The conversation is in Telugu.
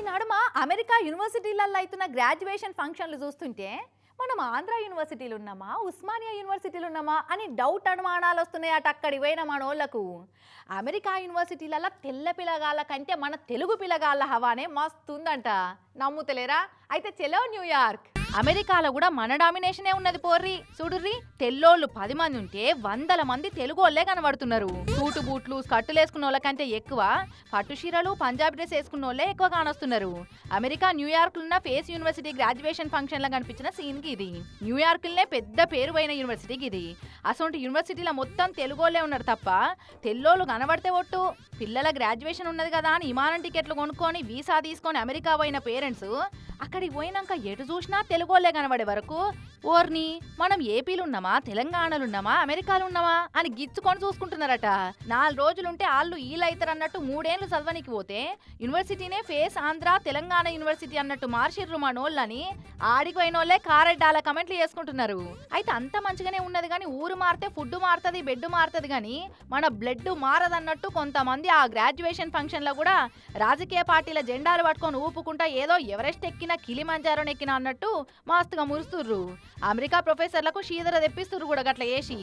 నడుమ అమెరికా యూనివర్సిటీలలో అవుతున్న గ్రాడ్యుయేషన్ ఫంక్షన్లు చూస్తుంటే మనం ఆంధ్ర యూనివర్సిటీలు ఉన్నామా ఉస్మానియా యూనివర్సిటీలు ఉన్నామా అని డౌట్ అనుమానాలు వస్తున్నాయి అటు అక్కడి పోయిన మనోళ్లకు. అమెరికా యూనివర్సిటీలలో తెల్ల పిల్లగాళ్ళ కంటే మన తెలుగు పిల్లగాళ్ళ హవానే మస్తుందంట. నమ్ముతలేరా? అయితే చెలో న్యూయార్క్. అమెరికాలో కూడా మన డామినేషనే ఉన్నది పోర్రి. చూడుర్రి, తెల్లోళ్ళు 10 మంది ఉంటే 100 మంది తెలుగు వాళ్ళే కనబడుతున్నారు. సూటు బూట్లు స్కర్టులు వేసుకున్న వాళ్ళకంటే ఎక్కువ పట్టు చీరలు పంజాబీ డ్రెస్ వేసుకున్న వాళ్ళే ఎక్కువ కానొస్తున్నారు. అమెరికా న్యూయార్క్ ఉన్న ఫేస్ యూనివర్సిటీ గ్రాడ్యుయేషన్ ఫంక్షన్ లా కనిపించిన సీన్ కి ఇది. న్యూయార్క్ లనే పెద్ద పేరు పోయిన యూనివర్సిటీకి ఇది. అసలు యూనివర్సిటీలో మొత్తం తెలుగు వాళ్ళే ఉన్నారు తప్ప తెల్లోళ్ళు కనబడితే ఒట్టు. పిల్లల గ్రాడ్యుయేషన్ ఉన్నది కదా అని విమానం టికెట్లు కొనుక్కొని వీసా తీసుకొని అమెరికా పోయిన పేరెంట్స్ అక్కడికి పోయినాక ఎటు చూసినా తెలుగోళ్లే కనబడే వరకు ఓర్ని మనం ఏపీలు ఉన్నామా తెలంగాణలు ఉన్నామా అమెరికాలు ఉన్నామా అని గిచ్చుకొని చూసుకుంటున్నారట. 4 రోజులుంటే వాళ్ళు ఈలైతారు అన్నట్టు 3 ఏళ్ళు చదవనికి పోతే యూనివర్సిటీనే ఫేస్ ఆంధ్ర తెలంగాణ యూనివర్సిటీ అన్నట్టు మార్చిర్రు మనోళ్ళని ఆడికి పోయిన వాళ్ళే కారెడ్డాల కమెంట్లు చేసుకుంటున్నారు. అయితే అంత మంచిగానే ఉన్నది కానీ ఊరు మారితే ఫుడ్ మారుతుంది బెడ్ మారుతుంది కానీ మన బ్లడ్ మారదన్నట్టు కొంతమంది ఆ గ్రాడ్యుయేషన్ ఫంక్షన్ లో కూడా రాజకీయ పార్టీల జెండాలు పట్టుకొని ఊపుకుంటా ఏదో ఎవరెస్ట్ ఎక్కిన కిలిమంజారో ఎక్కిన అన్నట్టు మస్తుగా మురుస్తుర్రు. అమెరికా ప్రొఫెసర్లకు షీదర తెప్పిస్తుర్రు కూడా గట్ల చేసి.